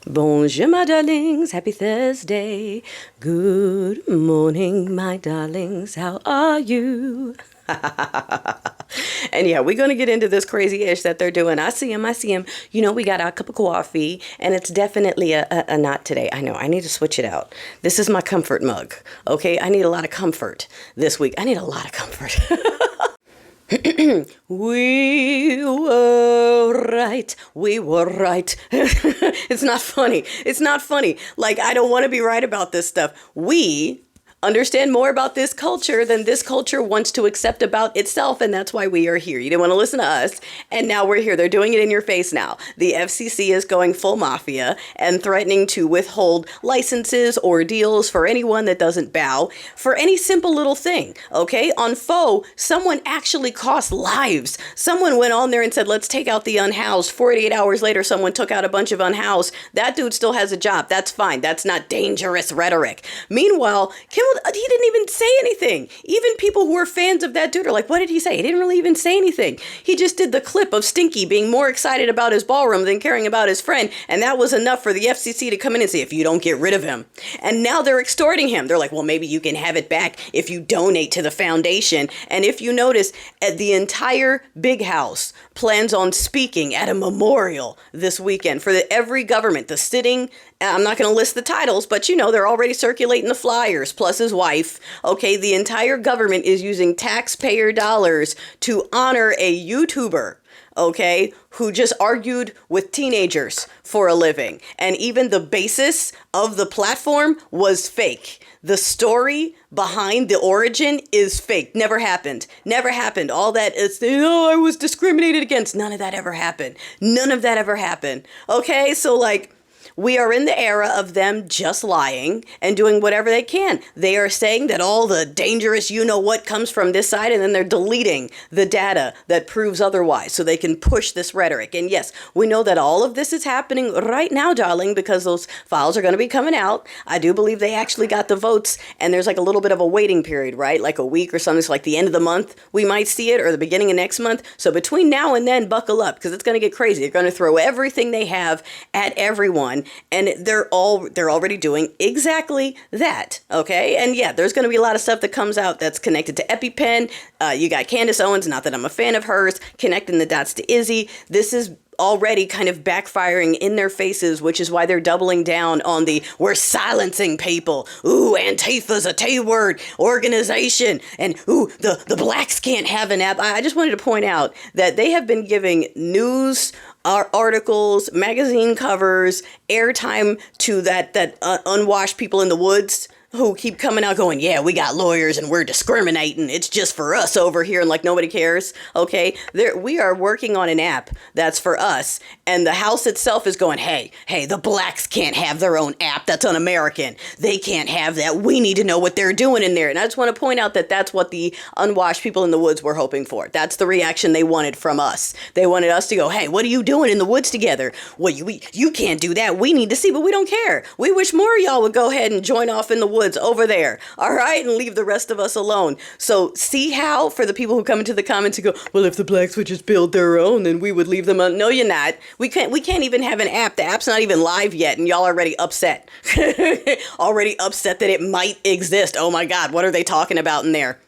Bonjour, my darlings. Happy Thursday. Good morning, my darlings. How are you? And yeah, we're going to get into this crazy ish that they're doing. I see him. You know, we got our cup of coffee, and it's definitely a not today. I know. I need to switch it out. This is my comfort mug. Okay. I need a lot of comfort this week. I need a lot of comfort. We were right. We were right. It's not funny. It's not funny. Like, I don't want to be right about this stuff. We understand more about this culture than this culture wants to accept about itself, and that's why we are here. You didn't want to listen to us, and now we're here. They're doing it in your face now. The FCC is going full mafia and threatening to withhold licenses or deals for anyone that doesn't bow for any simple little thing, okay? On Faux, someone actually cost lives. Someone went on there and said, let's take out the unhoused. 48 hours later, someone took out a bunch of unhoused. That dude still has a job. That's fine. That's not dangerous rhetoric. Meanwhile, Kimmel, he didn't even say anything. Even people who are fans of that dude are like, what did he say? He didn't really even say anything. He just did the clip of Stinky being more excited about his ballroom than caring about his friend. And that was enough for the FCC to come in and say, if you don't get rid of him. And now they're extorting him. They're like, well, maybe you can have it back if you donate to the foundation. And if you notice, the entire big house plans on speaking at a memorial this weekend for every government, the sitting. I'm not going to list the titles, but you know, they're already circulating the flyers, plus his wife. Okay, the entire government is using taxpayer dollars to honor a YouTuber, okay, who just argued with teenagers for a living. And even the basis of the platform was fake. The story behind the origin is fake. Never happened. Never happened. All that is, oh, I was discriminated against. None of that ever happened. None of that ever happened. Okay, so like, we are in the era of them just lying and doing whatever they can. They are saying that all the dangerous you-know-what comes from this side, and then they're deleting the data that proves otherwise so they can push this rhetoric. And yes, we know that all of this is happening right now, darling, because those files are going to be coming out. I do believe they actually got the votes, and there's like a little bit of a waiting period, right? Like a week or something. So like the end of the month, we might see it, or the beginning of next month. So between now and then, buckle up, because it's going to get crazy. They're going to throw everything they have at everyone. And they're already doing exactly that, okay? And yeah, there's going to be a lot of stuff that comes out that's connected to EpiPen. You got Candace Owens, not that I'm a fan of hers, connecting the dots to Izzy. This is already kind of backfiring in their faces, which is why they're doubling down on the we're silencing people. Ooh, Antifa's a T-word organization. And ooh, the blacks can't have an app. I just wanted to point out that they have been giving news articles, magazine covers, airtime to that unwashed people in the woods who keep coming out going, yeah, we got lawyers and we're discriminating. It's just for us over here, and like nobody cares. Okay, we are working on an app that's for us, and the House itself is going, hey, the blacks can't have their own app. That's un-American. They can't have that. We need to know what they're doing in there. And I just want to point out that that's what the unwashed people in the woods were hoping for. That's the reaction they wanted from us. They wanted us to go, hey, what are you doing in the woods together? Well, you can't do that. We need to see, but we don't care. We wish more of y'all would go ahead and join off in the woods over there, all right, and leave the rest of us alone. So see how, for the people who come into the comments and go, well, if the blacks would just build their own, then we would leave them alone. No, you're not. We can't even have an app. The app's not even live yet, and y'all already upset. Already upset that it might exist. Oh my God, what are they talking about in there?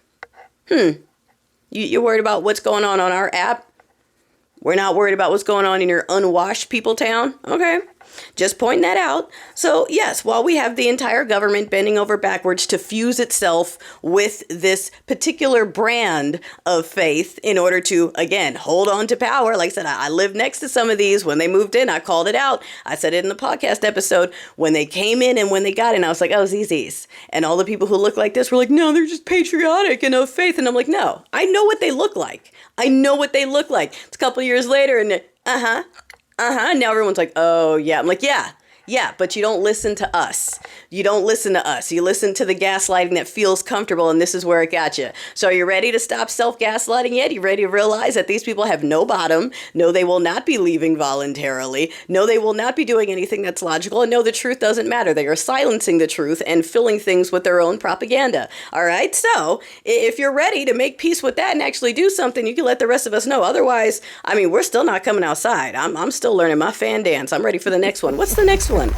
You're worried about what's going on our app? We're not worried about what's going on in your unwashed people town? Okay. Just pointing that out. So yes, while we have the entire government bending over backwards to fuse itself with this particular brand of faith in order to, again, hold on to power. Like I said, I lived next to some of these. When they moved in, I called it out. I said it in the podcast episode. When they came in and when they got in, I was like, oh, ZZs. And all the people who look like this were like, no, they're just patriotic and of faith. And I'm like, no, I know what they look like. I know what they look like. It's a couple years later and now everyone's like, oh, yeah. I'm like, yeah, but you don't listen to us. You don't listen to us. You listen to the gaslighting that feels comfortable, and this is where it got you. So are you ready to stop self-gaslighting yet? You ready to realize that these people have no bottom? No, they will not be leaving voluntarily. No, they will not be doing anything that's logical. And no, the truth doesn't matter. They are silencing the truth and filling things with their own propaganda. All right? So if you're ready to make peace with that and actually do something, you can let the rest of us know. Otherwise, I mean, we're still not coming outside. I'm still learning my fan dance. I'm ready for the next one. What's the next one? one.